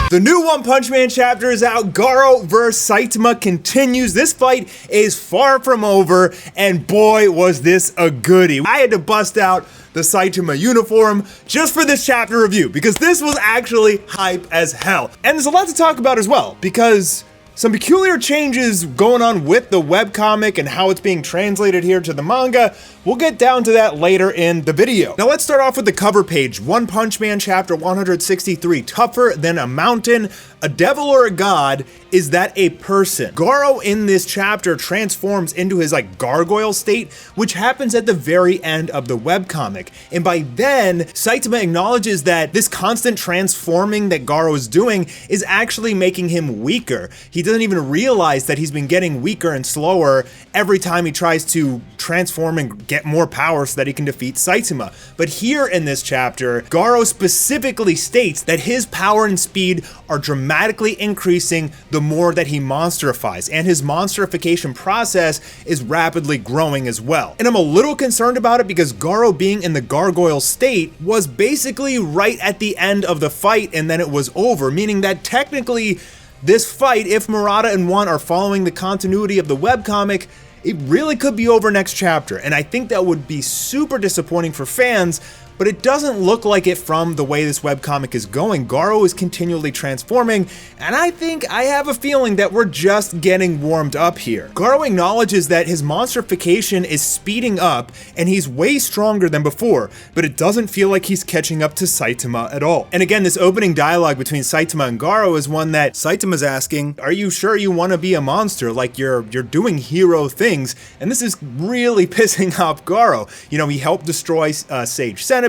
The new One Punch Man chapter is out. Garo vs. Saitama continues. This fight is far from over, and boy, was this a goodie. I had to bust out the Saitama uniform just for this chapter review, because this was actually hype as hell. And there's a lot to talk about as well, because some peculiar changes going on with the webcomic and how it's being translated here to the manga. We'll get down to that later in the video. Now let's start off with the cover page. One Punch Man Chapter 163. Tougher than a mountain, a devil or a god, is that a person? Garo in this chapter transforms into his gargoyle state, which happens at the very end of the webcomic. And by then, Saitama acknowledges that this constant transforming that Garo is doing is actually making him weaker. He doesn't even realize that he's been getting weaker and slower every time he tries to transform and get more power so that he can defeat Saitama. But here in this chapter, Garo specifically states that his power and speed are dramatically increasing the more that he monsterifies, and his monsterification process is rapidly growing as well. And I'm a little concerned about it because Garo being in the gargoyle state was basically right at the end of the fight and then it was over, meaning that technically this fight, if Murata and One are following the continuity of the webcomic, it really could be over next chapter, and I think that would be super disappointing for fans, but it doesn't look like it from the way this webcomic is going. Garo is continually transforming, and I have a feeling that we're just getting warmed up here. Garo acknowledges that his monsterification is speeding up, and he's way stronger than before, but it doesn't feel like he's catching up to Saitama at all. And again, this opening dialogue between Saitama and Garo is one that Saitama's asking, are you sure you want to be a monster? Like you're doing hero things, and this is really pissing off Garo. You know, he helped destroy Sage Centipede,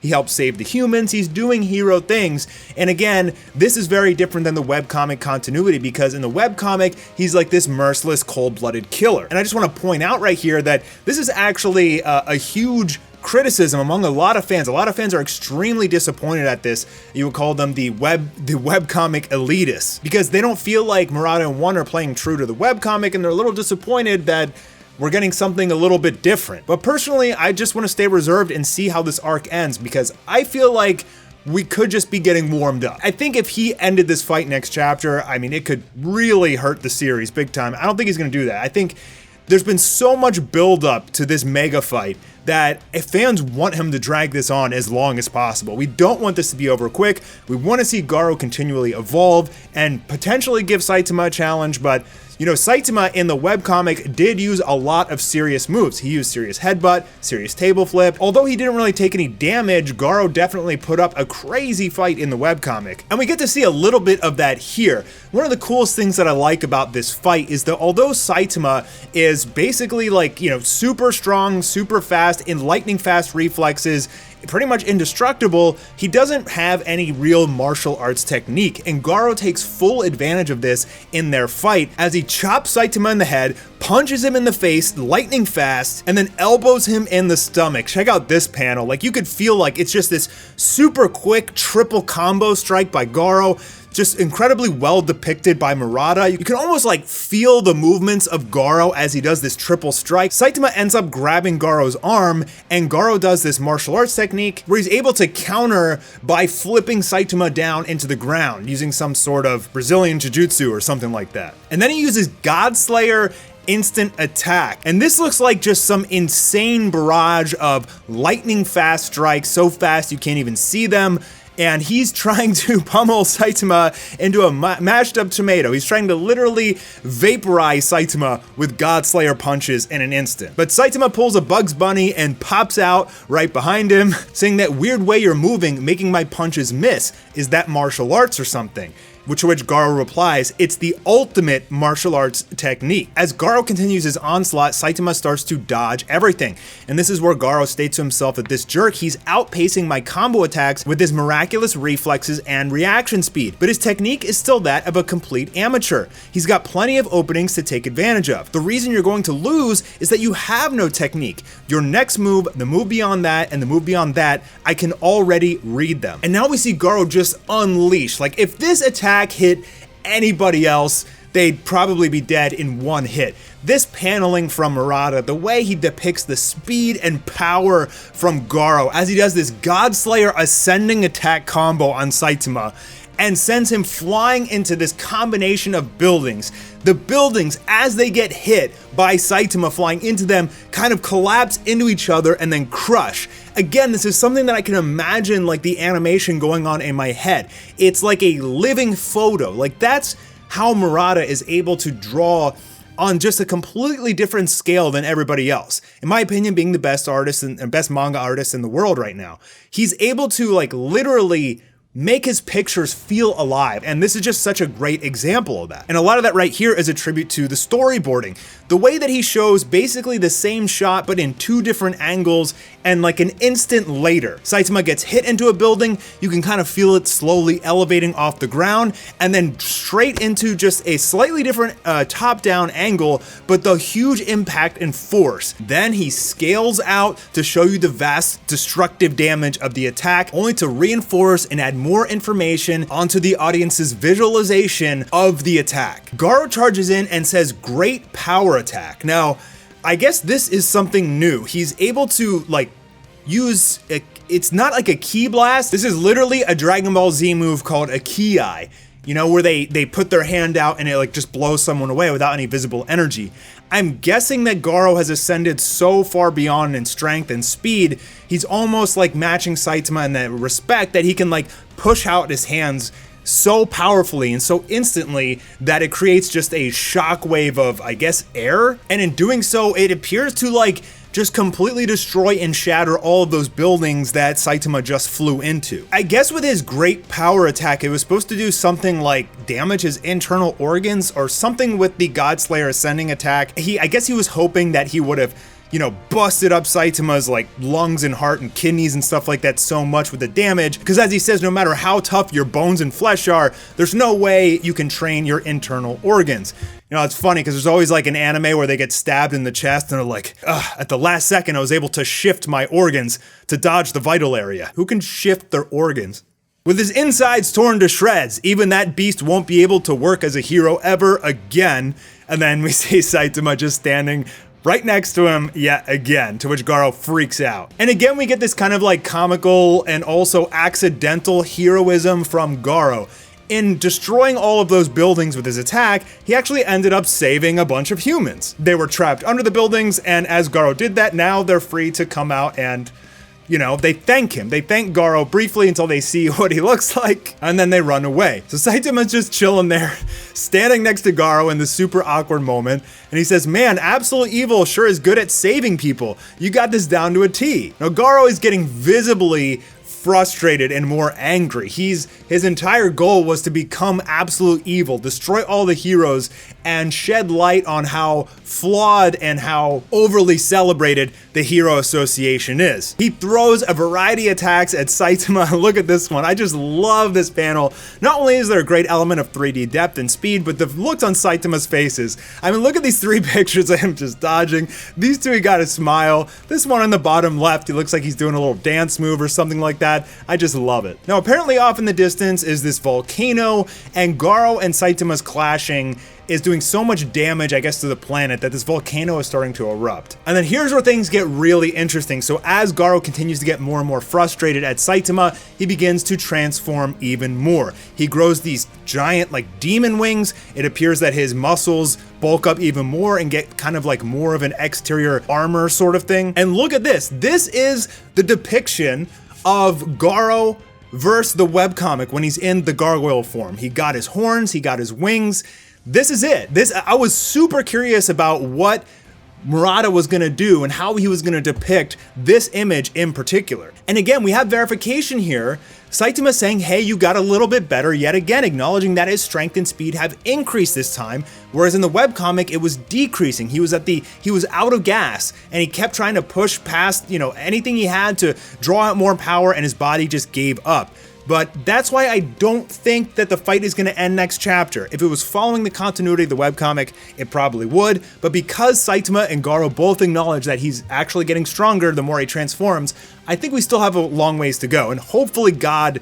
he helped save the humans, he's doing hero things. And again, this is very different than the webcomic continuity, because in the webcomic, he's like this merciless, cold-blooded killer. And I just want to point out right here that this is actually a huge criticism among a lot of fans. A lot of fans are extremely disappointed at this. You would call them the webcomic elitists, because they don't feel like Murata and One are playing true to the webcomic, and they're a little disappointed that we're getting something a little bit different. But personally, I just want to stay reserved and see how this arc ends, because I feel like we could just be getting warmed up. I think if he ended this fight next chapter, I mean, it could really hurt the series big time. I don't think he's going to do that. I think there's been so much build up to this mega fight that if fans want him to drag this on as long as possible. We don't want this to be over quick. We want to see Garo continually evolve and potentially give Saitama a challenge, but you know, Saitama in the webcomic did use a lot of serious moves. He used serious headbutt, serious table flip. Although he didn't really take any damage, Garo definitely put up a crazy fight in the webcomic. And we get to see a little bit of that here. One of the coolest things that I like about this fight is that although Saitama is basically super strong, super fast, in lightning fast reflexes, pretty much indestructible, he doesn't have any real martial arts technique, and Garo takes full advantage of this in their fight as he chops Saitama in the head, punches him in the face lightning fast, and then elbows him in the stomach. Check out this panel. You could feel like it's just this super quick triple combo strike by Garo, just incredibly well depicted by Murata. You can almost feel the movements of Garo as he does this triple strike. Saitama ends up grabbing Garo's arm, and Garo does this martial arts technique where he's able to counter by flipping Saitama down into the ground using some sort of Brazilian jiu-jitsu or something like that. And then he uses Godslayer instant attack, and this looks like just some insane barrage of lightning fast strikes, so fast you can't even see them. And he's trying to pummel Saitama into a mashed up tomato. He's trying to literally vaporize Saitama with Godslayer punches in an instant. But Saitama pulls a Bugs Bunny and pops out right behind him, saying that weird way you're moving, making my punches miss. Is that martial arts or something? Which Garo replies, it's the ultimate martial arts technique. As Garo continues his onslaught, Saitama starts to dodge everything. And this is where Garo states to himself that this jerk, he's outpacing my combo attacks with his miraculous reflexes and reaction speed. But his technique is still that of a complete amateur. He's got plenty of openings to take advantage of. The reason you're going to lose is that you have no technique. Your next move, the move beyond that, and the move beyond that, I can already read them. And now we see Garo just unleash. If this attack hit anybody else, they'd probably be dead in one hit. This paneling from Murata, the way he depicts the speed and power from Garo as he does this Godslayer ascending attack combo on Saitama, and sends him flying into this combination of buildings. The buildings, as they get hit by Saitama flying into them, kind of collapse into each other and then crush. Again, this is something that I can imagine like the animation going on in my head. It's like a living photo. Like that's how Murata is able to draw on just a completely different scale than everybody else. In my opinion, being the best artist and best manga artist in the world right now, he's able to like literally make his pictures feel alive, and this is just such a great example of that. And a lot of that right here is a tribute to the storyboarding. The way that he shows basically the same shot but in two different angles, and like an instant later, Saitama gets hit into a building, you can kind of feel it slowly elevating off the ground, and then straight into just a slightly different top-down angle, but the huge impact and force. Then he scales out to show you the vast destructive damage of the attack, only to reinforce and add more information onto the audience's visualization of the attack. Garo charges in and says, "Great power attack." Now, I guess this is something new. He's able to like use it's not like a ki blast. This is literally a Dragon Ball Z move called a ki, you know, where they put their hand out and it like just blows someone away without any visible energy. I'm guessing that Garo has ascended so far beyond in strength and speed, he's almost like matching Saitama in that respect that he can like push out his hands so powerfully and so instantly that it creates just a shockwave of, I guess, air. And in doing so, it appears to like just completely destroy and shatter all of those buildings that Saitama just flew into. I guess with his great power attack, it was supposed to do something like damage his internal organs or something with the Godslayer ascending attack. I guess he was hoping that he would have, you know, busted up Saitama's like lungs and heart and kidneys and stuff like that so much with the damage, because as he says, no matter how tough your bones and flesh are, there's no way you can train your internal organs. You know, it's funny because there's always like an anime where they get stabbed in the chest and they're like, at the last second I was able to shift my organs to dodge the vital area. Who can shift their organs? With his insides torn to shreds, even that beast won't be able to work as a hero ever again. And then we see Saitama just standing right next to him yet again, to which Garo freaks out. And again, we get this kind of like comical and also accidental heroism from Garo. In destroying all of those buildings with his attack, he actually ended up saving a bunch of humans. They were trapped under the buildings, and as Garo did that, now they're free to come out and, you know, they thank him. They thank Garo briefly until they see what he looks like, and then they run away. So Saitama's just chilling there, standing next to Garo in this super awkward moment, and he says, "Man, Absolute Evil sure is good at saving people. You got this down to a T." Now Garo is getting visibly frustrated and more angry. His entire goal was to become absolute evil, destroy all the heroes, and shed light on how flawed and how overly celebrated the Hero Association is. He throws a variety of attacks at Saitama. Look at this one. I just love this panel. Not only is there a great element of 3D depth and speed, but the looks on Saitama's faces. I mean, look at these three pictures of him just dodging. These two, he got a smile. This one on the bottom left, he looks like he's doing a little dance move or something like that. I just love it. Now, apparently off in the distance is this volcano, and Garo and Saitama's clashing is doing so much damage, I guess, to the planet that this volcano is starting to erupt. And then here's where things get really interesting. So as Garo continues to get more and more frustrated at Saitama, he begins to transform even more. He grows these giant like demon wings. It appears that his muscles bulk up even more and get kind of like more of an exterior armor sort of thing. And look at this. This is the depiction of Garo versus the webcomic when he's in the gargoyle form. He got his horns, he got his wings. This is it. I was super curious about what Murata was going to do and how he was going to depict this image in particular. And again, we have verification here. Saitama saying, hey, you got a little bit better yet again, acknowledging that his strength and speed have increased this time, whereas in the webcomic it was decreasing. He was out of gas, and he kept trying to push past, you know, anything he had to draw out more power, and his body just gave up. But that's why I don't think that the fight is going to end next chapter. If it was following the continuity of the webcomic, it probably would. But because Saitama and Garo both acknowledge that he's actually getting stronger the more he transforms, I think we still have a long ways to go. And hopefully God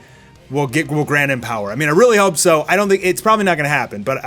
will grant him power. I mean, I really hope so. I don't think it's probably not going to happen, but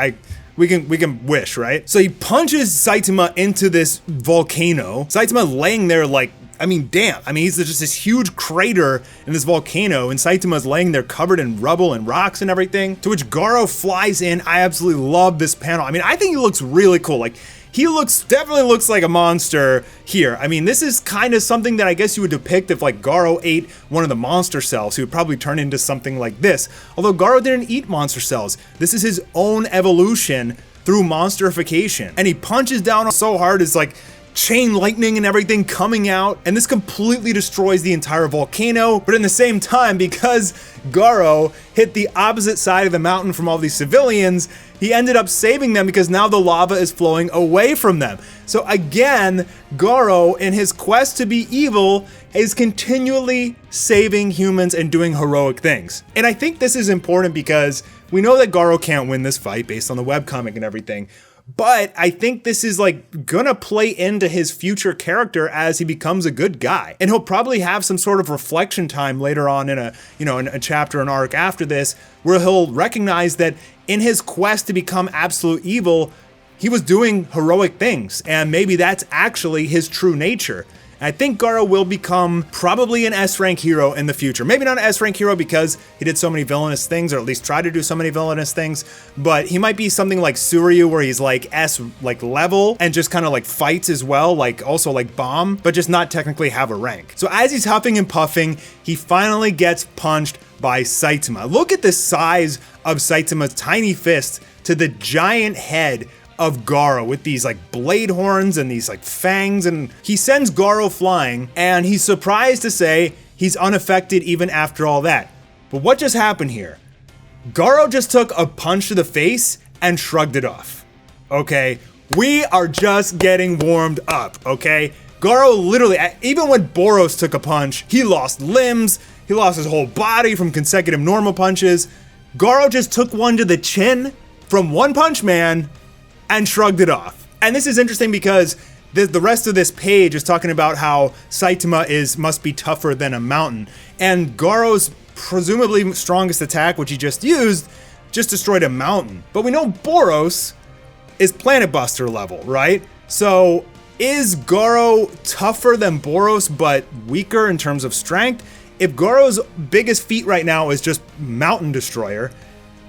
we can wish, right? So he punches Saitama into this volcano. Saitama laying there like I mean, damn. I mean, he's just this huge crater in this volcano, and Saitama's laying there covered in rubble and rocks and everything, to which Garo flies in. I absolutely love this panel. I mean, I think he looks really cool. Like, he definitely looks like a monster here. I mean, this is kind of something that I guess you would depict if like Garo ate one of the monster cells. He would probably turn into something like this. Although Garo didn't eat monster cells. This is his own evolution through monsterification. And he punches down so hard, it's like chain lightning and everything coming out, and this completely destroys the entire volcano. But in the same time, because Garo hit the opposite side of the mountain from all these civilians, he ended up saving them because now the lava is flowing away from them. So again, Garo, in his quest to be evil, is continually saving humans and doing heroic things. And I think this is important because we know that Garo can't win this fight based on the webcomic and everything. But I think this is like gonna play into his future character as he becomes a good guy. And he'll probably have some sort of reflection time later on in a chapter, an arc after this, where he'll recognize that in his quest to become absolute evil, he was doing heroic things. And maybe that's actually his true nature. I think Garo will become probably an S-rank hero in the future. Maybe not an S-rank hero because he did so many villainous things, or at least tried to do so many villainous things, but he might be something like Suryu, where he's like S like level and just kind of like fights as well, like also like bomb, but just not technically have a rank. So as he's huffing and puffing, he finally gets punched by Saitama. Look at the size of Saitama's tiny fist to the giant head of Garo with these like blade horns and these like fangs, and he sends Garo flying, and he's surprised to say he's unaffected even after all that. But what just happened here? Garo just took a punch to the face and shrugged it off. Okay, we are just getting warmed up, okay? Garo literally, even when Boros took a punch, he lost limbs, he lost his whole body from consecutive normal punches. Garo just took one to the chin from One Punch Man and shrugged it off. And this is interesting because the rest of this page is talking about how Saitama must be tougher than a mountain. And Garo's presumably strongest attack, which he just used, just destroyed a mountain. But we know Boros is Planet Buster level, right? So is Garo tougher than Boros but weaker in terms of strength? If Garo's biggest feat right now is just Mountain Destroyer,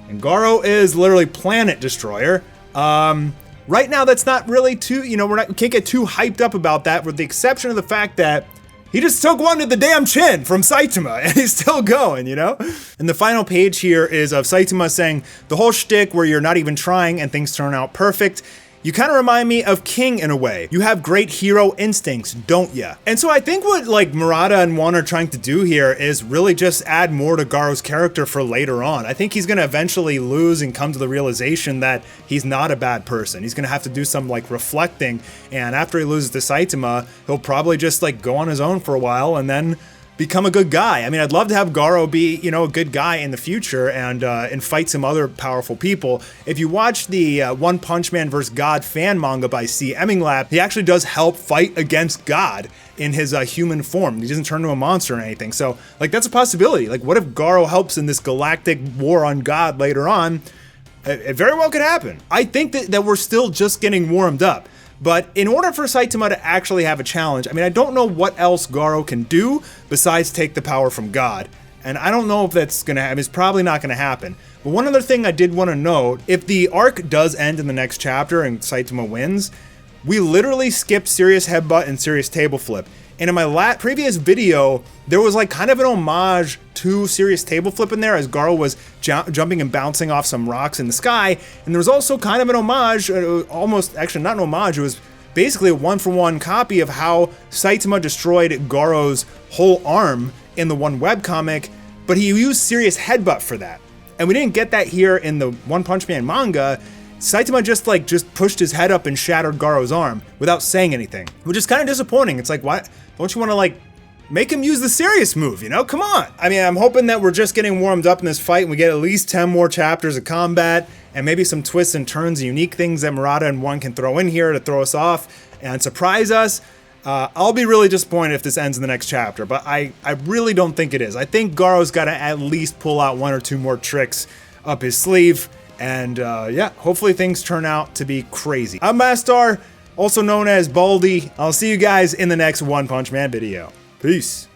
and Garo is literally Planet Destroyer, right now that's not really too, we can't get too hyped up about that, with the exception of the fact that he just took one to the damn chin from Saitama and he's still going, And the final page here is of Saitama saying the whole shtick where you're not even trying and things turn out perfect. You kind of remind me of King in a way. You have great hero instincts, don't ya? And so I think what like Murata and One are trying to do here is really just add more to Garo's character for later on. I think he's gonna eventually lose and come to the realization that he's not a bad person. He's gonna have to do some like reflecting, and after he loses to Saitama, he'll probably just like go on his own for a while and then become a good guy. I mean, I'd love to have Garo be, a good guy in the future and fight some other powerful people. If you watch the One Punch Man vs. God fan manga by C. Eminglap, he actually does help fight against God in his human form. He doesn't turn into a monster or anything. So, like, that's a possibility. Like, what if Garo helps in this galactic war on God later on? It very well could happen. I think that we're still just getting warmed up. But in order for Saitama to actually have a challenge, I mean, I don't know what else Garo can do besides take the power from God. And I don't know if that's gonna happen. It's probably not gonna happen. But one other thing I did want to note, if the arc does end in the next chapter and Saitama wins, we literally skipped serious headbutt and serious table flip. And in my previous video, there was like kind of an homage to serious table flip in there as Garo was jumping and bouncing off some rocks in the sky. And there was also kind of an homage, almost, actually not an homage, it was basically a one-for-one copy of how Saitama destroyed Garo's whole arm in the one webcomic, but he used serious headbutt for that. And we didn't get that here in the One Punch Man manga. Saitama just pushed his head up and shattered Garo's arm without saying anything, which is kind of disappointing. It's like, why don't you want to like make him use the serious move, Come on. I mean, I'm hoping that we're just getting warmed up in this fight and we get at least 10 more chapters of combat and maybe some twists and turns and unique things that Murata and One can throw in here to throw us off and surprise us. I'll be really disappointed if this ends in the next chapter, but I really don't think it is. I think Garo's got to at least pull out one or two more tricks up his sleeve. And yeah, hopefully things turn out to be crazy. I'm Mastar. also known as Baldy. I'll see you guys in the next One Punch Man video. Peace.